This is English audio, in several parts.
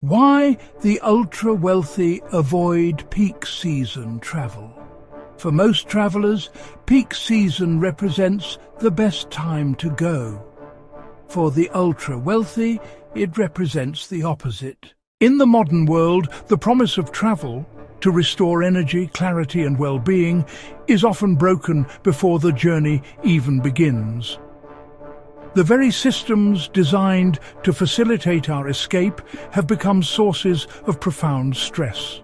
Why the ultra-wealthy avoid peak season travel? For most travelers, peak season represents the best time to go. For the ultra-wealthy, it represents the opposite. In the modern world, the promise of travel, to restore energy, clarity and well-being, is often broken before the journey even begins. The very systems designed to facilitate our escape have become sources of profound stress.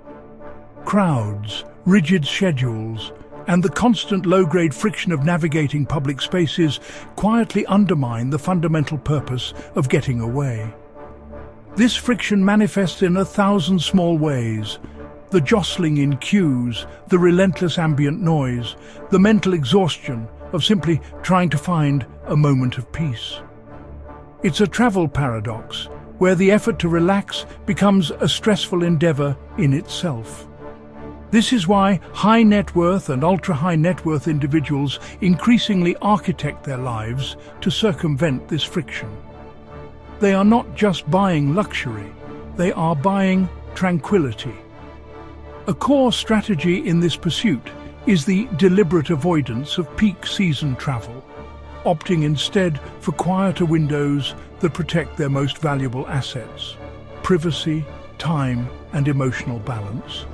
Crowds, rigid schedules, and the constant low-grade friction of navigating public spaces quietly undermine the fundamental purpose of getting away. This friction manifests in 1,000 small ways: the jostling in queues, the relentless ambient noise, the mental exhaustion of simply trying to find a moment of peace. It's a travel paradox, where the effort to relax becomes a stressful endeavor in itself. This is why high net worth and ultra-high net worth individuals increasingly architect their lives to circumvent this friction. They are not just buying luxury, they are buying tranquility. A core strategy in this pursuit is the deliberate avoidance of peak season travel, opting instead for quieter windows that protect their most valuable assets: privacy, time, and emotional balance.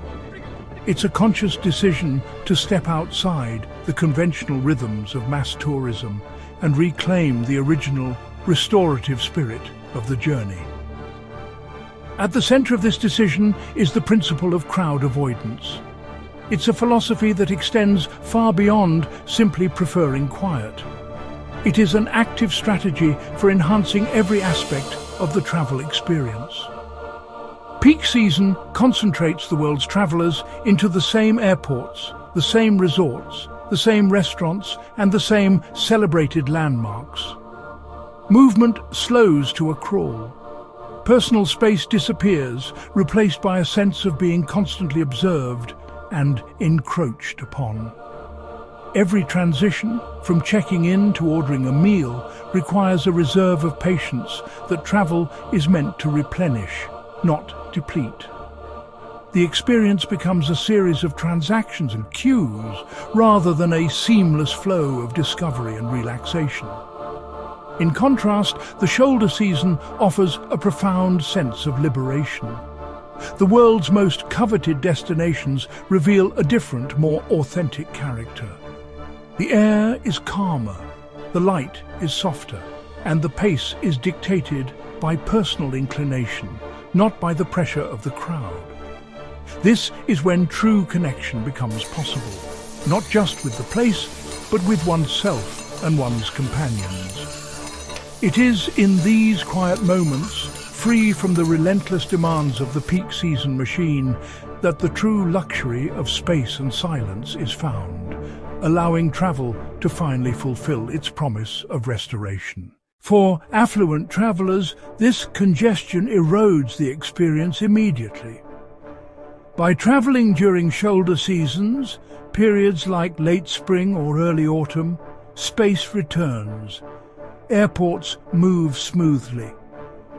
It's a conscious decision to step outside the conventional rhythms of mass tourism and reclaim the original, restorative spirit of the journey. At the center of this decision is the principle of crowd avoidance. It's a philosophy that extends far beyond simply preferring quiet. It is an active strategy for enhancing every aspect of the travel experience. Peak season concentrates the world's travelers into the same airports, the same resorts, the same restaurants, and the same celebrated landmarks. Movement slows to a crawl. Personal space disappears, replaced by a sense of being constantly observed and encroached upon. Every transition, from checking in to ordering a meal, requires a reserve of patience that travel is meant to replenish, not deplete. The experience becomes a series of transactions and queues, rather than a seamless flow of discovery and relaxation. In contrast, the shoulder season offers a profound sense of liberation. The world's most coveted destinations reveal a different, more authentic character. The air is calmer, the light is softer, and the pace is dictated by personal inclination, not by the pressure of the crowd. This is when true connection becomes possible, not just with the place, but with oneself and one's companions. It is in these quiet moments, free from the relentless demands of the peak season machine, that the true luxury of space and silence is found, allowing travel to finally fulfill its promise of restoration. For affluent travelers, this congestion erodes the experience immediately. By traveling during shoulder seasons, periods like late spring or early autumn, space returns. Airports move smoothly.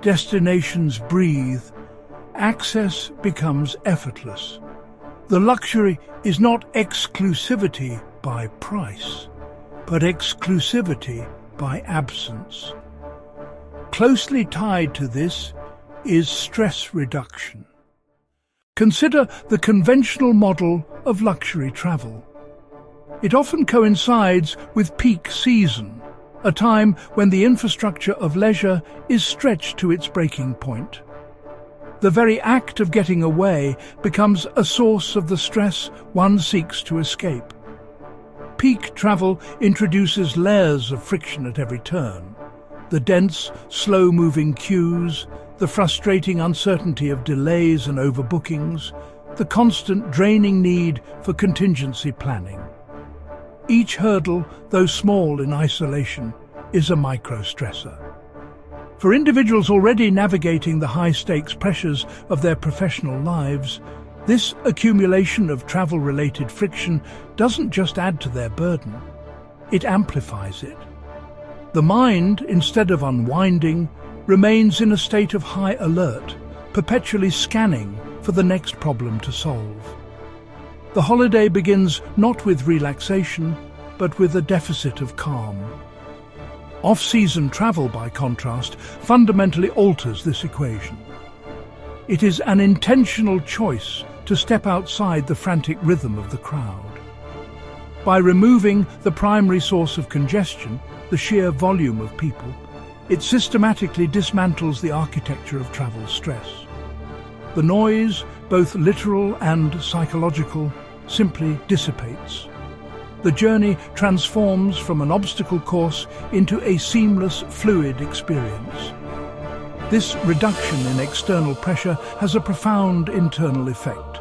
Destinations breathe. Access becomes effortless. The luxury is not exclusivity by price, but exclusivity by absence. Closely tied to this is stress reduction. Consider the conventional model of luxury travel. It often coincides with peak season, a time when the infrastructure of leisure is stretched to its breaking point. The very act of getting away becomes a source of the stress one seeks to escape. Peak travel introduces layers of friction at every turn. The dense, slow-moving queues, the frustrating uncertainty of delays and overbookings, the constant draining need for contingency planning. Each hurdle, though small in isolation, is a micro-stressor. For individuals already navigating the high-stakes pressures of their professional lives, this accumulation of travel-related friction doesn't just add to their burden, it amplifies it. The mind, instead of unwinding, remains in a state of high alert, perpetually scanning for the next problem to solve. The holiday begins not with relaxation, but with a deficit of calm. Off-season travel, by contrast, fundamentally alters this equation. It is an intentional choice to step outside the frantic rhythm of the crowd. By removing the primary source of congestion, the sheer volume of people, it systematically dismantles the architecture of travel stress. The noise, both literal and psychological, simply dissipates. The journey transforms from an obstacle course into a seamless, fluid experience. This reduction in external pressure has a profound internal effect.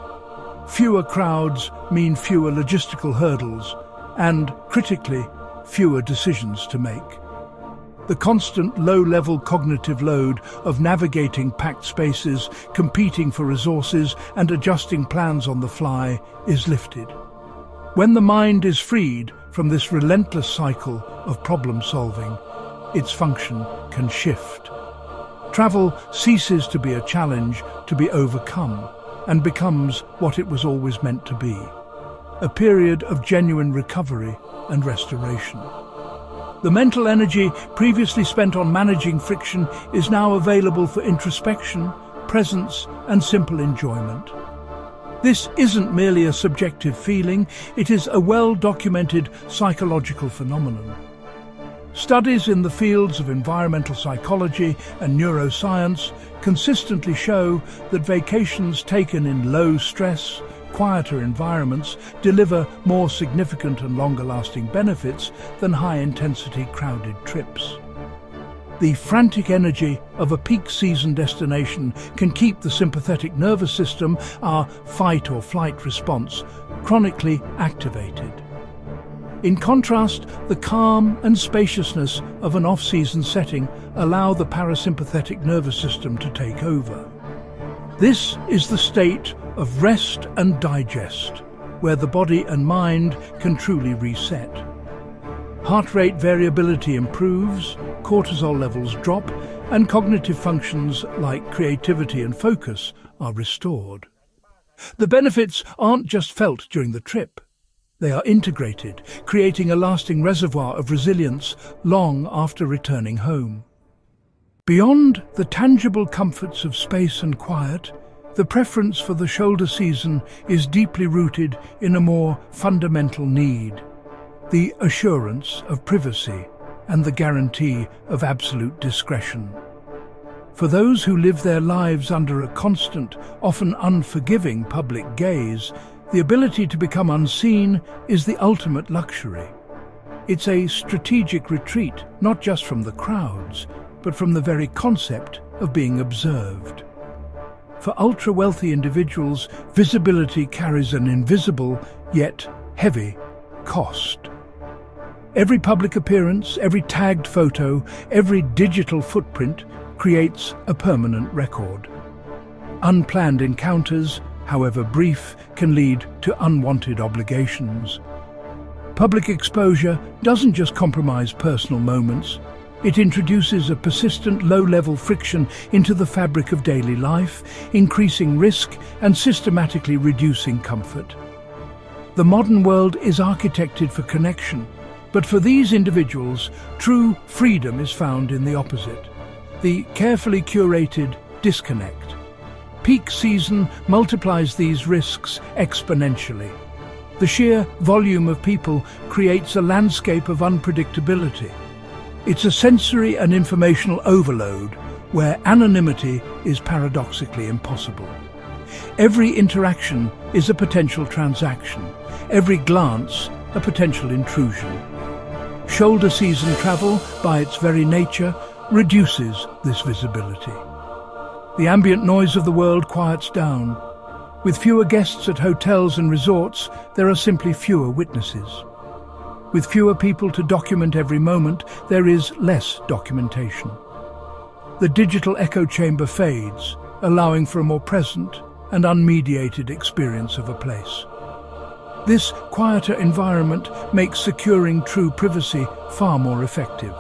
Fewer crowds mean fewer logistical hurdles and, critically, fewer decisions to make. The constant low-level cognitive load of navigating packed spaces, competing for resources and adjusting plans on the fly is lifted. When the mind is freed from this relentless cycle of problem-solving, its function can shift. Travel ceases to be a challenge to be overcome and becomes what it was always meant to be, a period of genuine recovery and restoration. The mental energy previously spent on managing friction is now available for introspection, presence, and simple enjoyment. This isn't merely a subjective feeling, it is a well-documented psychological phenomenon. Studies in the fields of environmental psychology and neuroscience consistently show that vacations taken in low-stress, quieter environments deliver more significant and longer-lasting benefits than high-intensity crowded trips. The frantic energy of a peak season destination can keep the sympathetic nervous system, our fight or flight response, chronically activated. In contrast, the calm and spaciousness of an off-season setting allow the parasympathetic nervous system to take over. This is the state of rest and digest, where the body and mind can truly reset. Heart rate variability improves, cortisol levels drop, and cognitive functions like creativity and focus are restored. The benefits aren't just felt during the trip. They are integrated, creating a lasting reservoir of resilience long after returning home. Beyond the tangible comforts of space and quiet, the preference for the shoulder season is deeply rooted in a more fundamental need: the assurance of privacy and the guarantee of absolute discretion. For those who live their lives under a constant, often unforgiving public gaze, the ability to become unseen is the ultimate luxury. It's a strategic retreat, not just from the crowds, but from the very concept of being observed. For ultra-wealthy individuals, visibility carries an invisible, yet heavy, cost. Every public appearance, every tagged photo, every digital footprint creates a permanent record. Unplanned encounters, however brief, can lead to unwanted obligations. Public exposure doesn't just compromise personal moments, it introduces a persistent low-level friction into the fabric of daily life, increasing risk and systematically reducing comfort. The modern world is architected for connection, but for these individuals, true freedom is found in the opposite, the carefully curated disconnect. Peak season multiplies these risks exponentially. The sheer volume of people creates a landscape of unpredictability. It's a sensory and informational overload where anonymity is paradoxically impossible. Every interaction is a potential transaction, every glance a potential intrusion. Shoulder season travel, by its very nature, reduces this visibility. The ambient noise of the world quiets down. With fewer guests at hotels and resorts, there are simply fewer witnesses. With fewer people to document every moment, there is less documentation. The digital echo chamber fades, allowing for a more present and unmediated experience of a place. This quieter environment makes securing true privacy far more effective.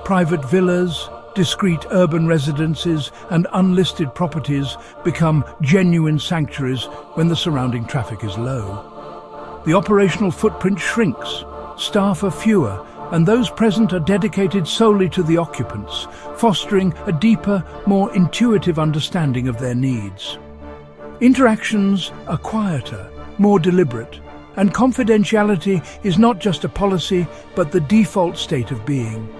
Private villas, Discreet urban residences and unlisted properties become genuine sanctuaries when the surrounding traffic is low. The operational footprint shrinks, staff are fewer, and those present are dedicated solely to the occupants, fostering a deeper, more intuitive understanding of their needs. Interactions are quieter, more deliberate, and confidentiality is not just a policy but the default state of being.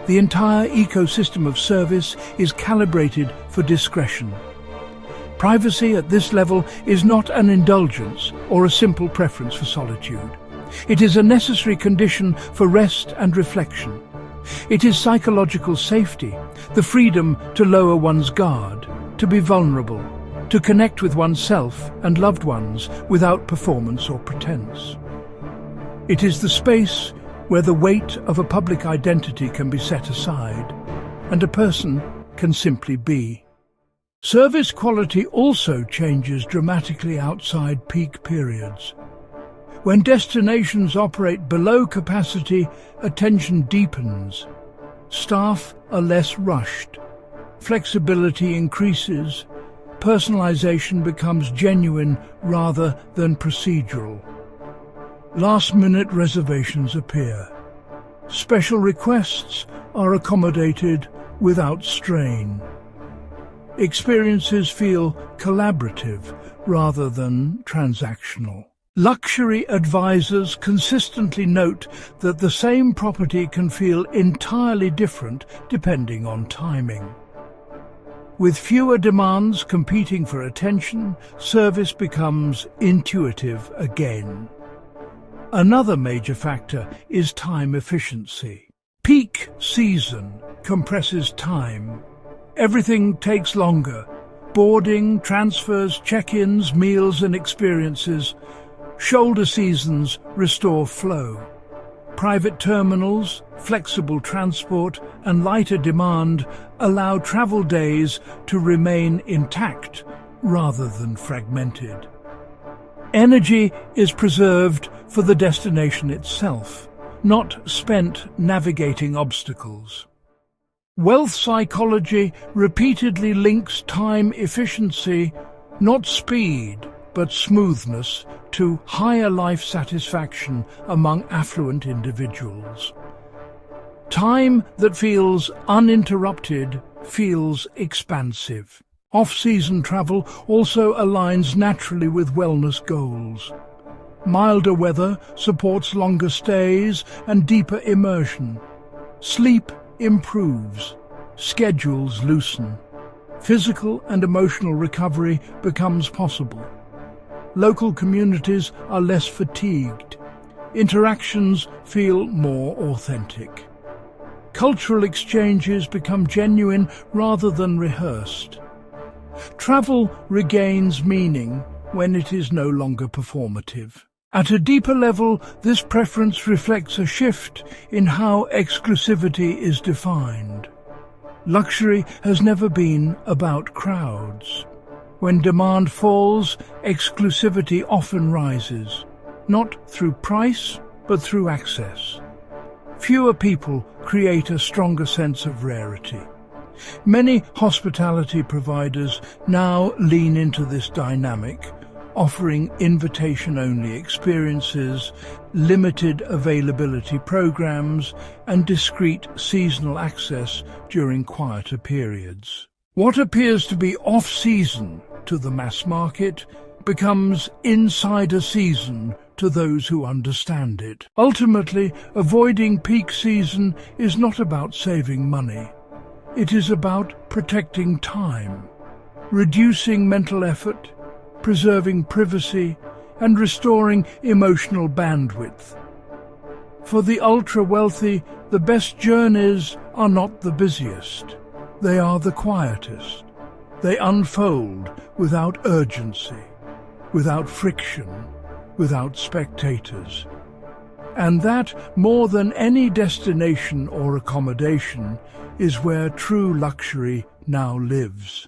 The entire ecosystem of service is calibrated for discretion. Privacy at this level is not an indulgence or a simple preference for solitude. It is a necessary condition for rest and reflection. It is psychological safety, the freedom to lower one's guard, to be vulnerable, to connect with oneself and loved ones without performance or pretense. It is the space where the weight of a public identity can be set aside, and a person can simply be. Service quality also changes dramatically outside peak periods. When destinations operate below capacity, attention deepens. Staff are less rushed. Flexibility increases. Personalization becomes genuine rather than procedural. Last-minute reservations appear. Special requests are accommodated without strain. Experiences feel collaborative rather than transactional. Luxury advisors consistently note that the same property can feel entirely different depending on timing. With fewer demands competing for attention, service becomes intuitive again. Another major factor is time efficiency. Peak season compresses time. Everything takes longer. Boarding, transfers, check-ins, meals and experiences. Shoulder seasons restore flow. Private terminals, flexible transport and lighter demand allow travel days to remain intact rather than fragmented. Energy is preserved for the destination itself, not spent navigating obstacles. Wealth psychology repeatedly links time efficiency, not speed, but smoothness, to higher life satisfaction among affluent individuals. Time that feels uninterrupted feels expansive. Off-season travel also aligns naturally with wellness goals. Milder weather supports longer stays and deeper immersion. Sleep improves. Schedules loosen. Physical and emotional recovery becomes possible. Local communities are less fatigued. Interactions feel more authentic. Cultural exchanges become genuine rather than rehearsed. Travel regains meaning when it is no longer performative. At a deeper level, this preference reflects a shift in how exclusivity is defined. Luxury has never been about crowds. When demand falls, exclusivity often rises, not through price, but through access. Fewer people create a stronger sense of rarity. Many hospitality providers now lean into this dynamic, offering invitation-only experiences, limited availability programs, and discreet seasonal access during quieter periods. What appears to be off-season to the mass market becomes insider season to those who understand it. Ultimately, avoiding peak season is not about saving money. It is about protecting time, reducing mental effort, preserving privacy, and restoring emotional bandwidth. For the ultra-wealthy, the best journeys are not the busiest. They are the quietest. They unfold without urgency, without friction, without spectators. And that, more than any destination or accommodation, is where true luxury now lives.